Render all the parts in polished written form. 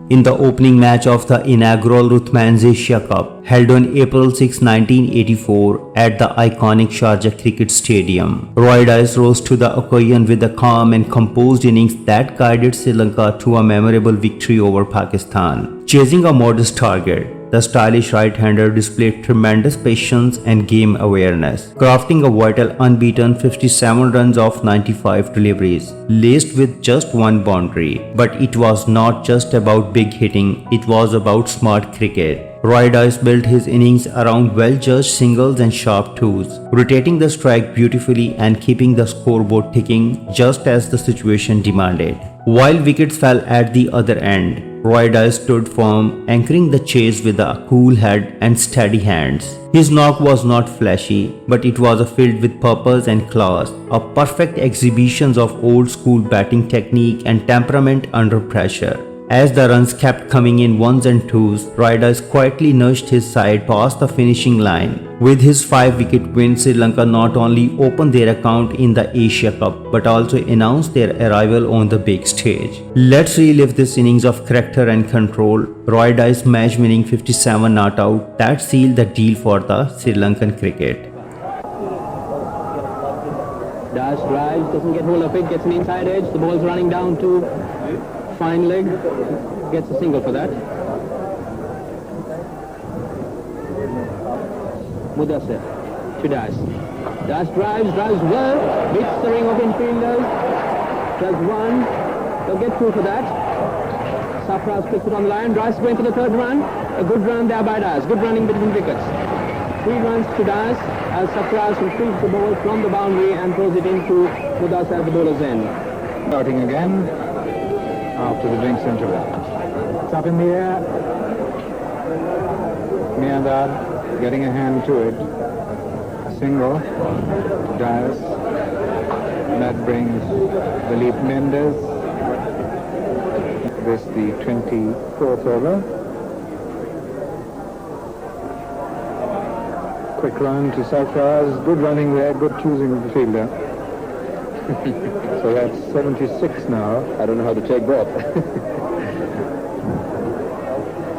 in the opening match of the inaugural Rothmans Asia Cup held on April 6, 1984 at the iconic Sharjah Cricket Stadium. Roy Dice rose to the occasion with a calm and composed innings that guided Sri Lanka to a memorable victory over Pakistan. Chasing a modest target, the stylish right-hander displayed tremendous patience and game awareness, crafting a vital unbeaten 57 runs off 95 deliveries, laced with just one boundary. But it was not just about big hitting, it was about smart cricket. Roy Dice built his innings around well-judged singles and sharp twos, rotating the strike beautifully and keeping the scoreboard ticking just as the situation demanded. While wickets fell at the other end, Roy Dice stood firm, anchoring the chase with a cool head and steady hands. His knock was not flashy, but it was filled with purpose and class, a perfect exhibition of old-school batting technique and temperament under pressure. As the runs kept coming in ones and twos, Roy Dice quietly nudged his side past the finishing line. With his 5-wicket win, Sri Lanka not only opened their account in the Asia Cup but also announced their arrival on the big stage. Let's relive this innings of character and control. Roy Dice match-winning 57 not out that sealed the deal for the Sri Lankan cricket. Dice drives, doesn't get hold of it, gets an inside edge, the ball's running down to fine leg, gets a single for that. Mudassir to Dice. Dice drives well, beats the ring of infielders, does one, they'll get through for that. Sarfaraz puts it on the line, Dice going for the third run, a good run there by Dice, good running between wickets. 3 runs to Dice as Sarfaraz retrieves the ball from the boundary and throws it into Mudassir at the bowler's end. Starting again after the drinks interval. It's up in the air. Miandad getting a hand to it. A single. Dice. That brings Dilip Mendes. This the 24th over. Quick run to Sarfaraz. Good running there. Good choosing of the fielder. So that's 76 now. I don't know how to take both.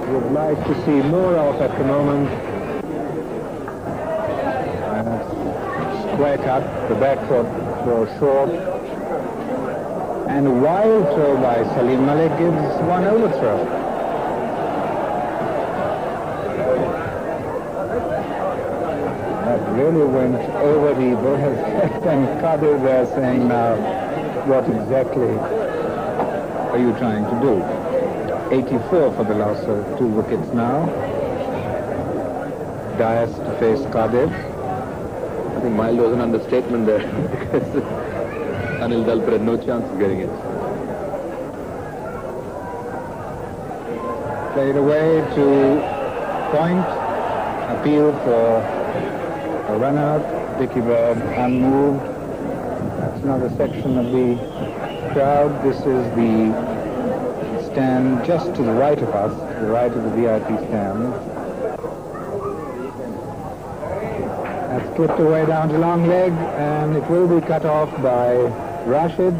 Would like to see more of at the moment. Square cut, the back foot throw short. And a wild throw by Salim Malik gives one overthrow. That really went over the bowler's head, and Kadir there saying, now, what exactly are you trying to do? 84 for the loss of 2 wickets now. Dice to face Kadir. I think mild was an understatement there because Anil Dalpur had no chance of getting it. Played away to point. Appeal for a run out. Dickie Bird unmoved. That's another section of the crowd. This is the stand just to the right of us, to the right of the VIP stand. That's clipped away down to long leg, and it will be cut off by Rashid.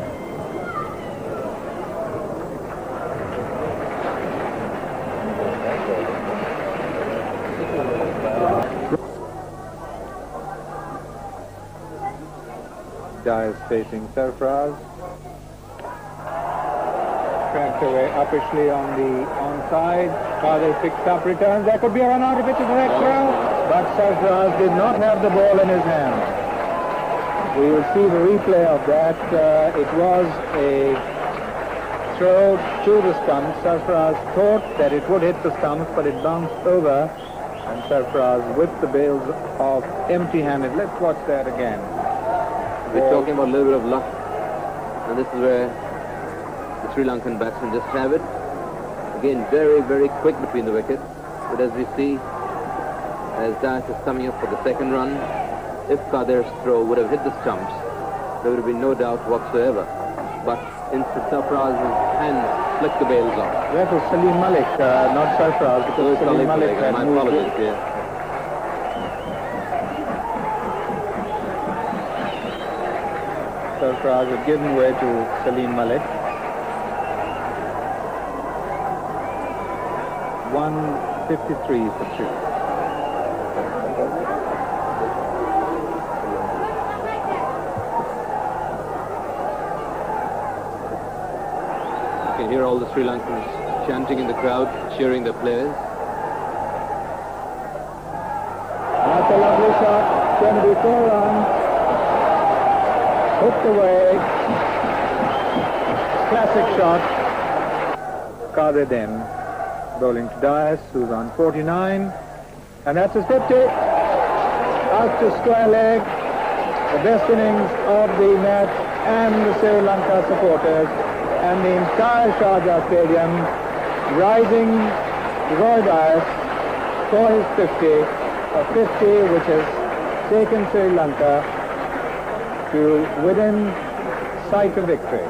Dice facing Sarfaraz. Cracked away uppishly on the onside. Kadir picks up, returns. There could be a run out of it to the next round, but Sarfaraz did not have the ball in his hand. We will see the replay of that. It was a throw to the stumps. Sarfaraz thought that it would hit the stumps, but it bounced over, and Sarfaraz whipped the bails off empty-handed. Let's watch that again. We're talking about a little bit of luck, and this is where the Sri Lankan batsmen just have it. Again, very, very quick between the wickets. But as we see, as Dice is coming up for the second run, if Kadir's throw would have hit the stumps, there would have been no doubt whatsoever. But instead, Sarfaraz's hand flicked the bails off. That was Salim Malik, not Sarfaraz, because Salim Malik had my moved apologies, it. yeah. Sarfaraz had given way to Salim Malik. 153 for 3. You can hear all the Sri Lankans chanting in the crowd, cheering their players. That's a lovely shot. It's going to be 4 runs. Hooked away. Classic shot. Kadir bowling to Dias, who's on 49. And that's his 50. Out to square leg. The best innings of the match, and the Sri Lanka supporters and the entire Sharjah Stadium rising Roy Dias for his 50. A 50 which has taken Sri Lanka to within sight of victory.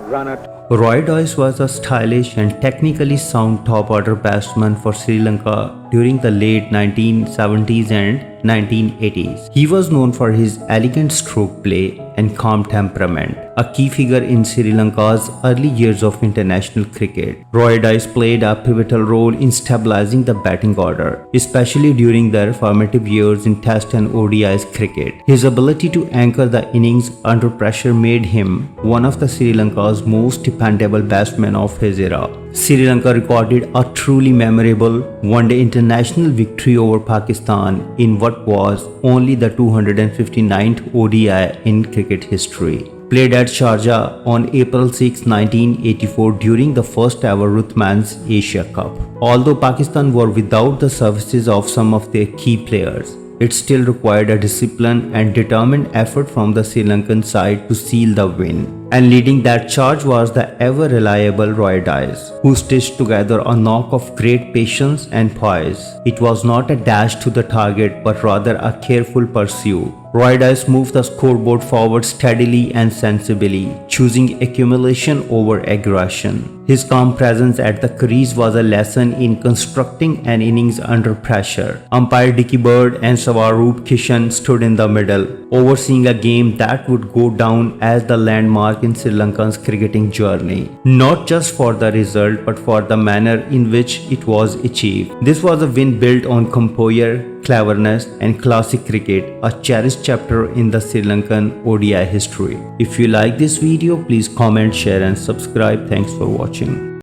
Runner. Roy Dias was a stylish and technically sound top-order batsman for Sri Lanka during the late 1970s and 1980s. He was known for his elegant stroke play and calm temperament, a key figure in Sri Lanka's early years of international cricket. Roy Dias played a pivotal role in stabilizing the batting order, especially during their formative years in Test and ODIs cricket. His ability to anchor the innings under pressure made him one of the Sri Lanka's most dependable batsmen of his era. Sri Lanka recorded a truly memorable one-day international victory over Pakistan in what was only the 259th ODI in cricket history. Played at Sharjah on April 6, 1984 during the first ever Rothmans Asia Cup. Although Pakistan were without the services of some of their key players, it still required a disciplined and determined effort from the Sri Lankan side to seal the win. And leading that charge was the ever-reliable Roy Dias, who stitched together a knock of great patience and poise. It was not a dash to the target, but rather a careful pursuit. Roy Dias moved the scoreboard forward steadily and sensibly, choosing accumulation over aggression. His calm presence at the crease was a lesson in constructing an innings under pressure. Umpire Dickie and Swaroop Kishen stood in the middle, overseeing a game that would go down as the landmark in Sri Lanka's cricketing journey, not just for the result but for the manner in which it was achieved. This was a win built on composure, cleverness and classic cricket, a cherished chapter in the Sri Lankan ODI history. If you like this video, please comment, share and subscribe. Thanks for watching.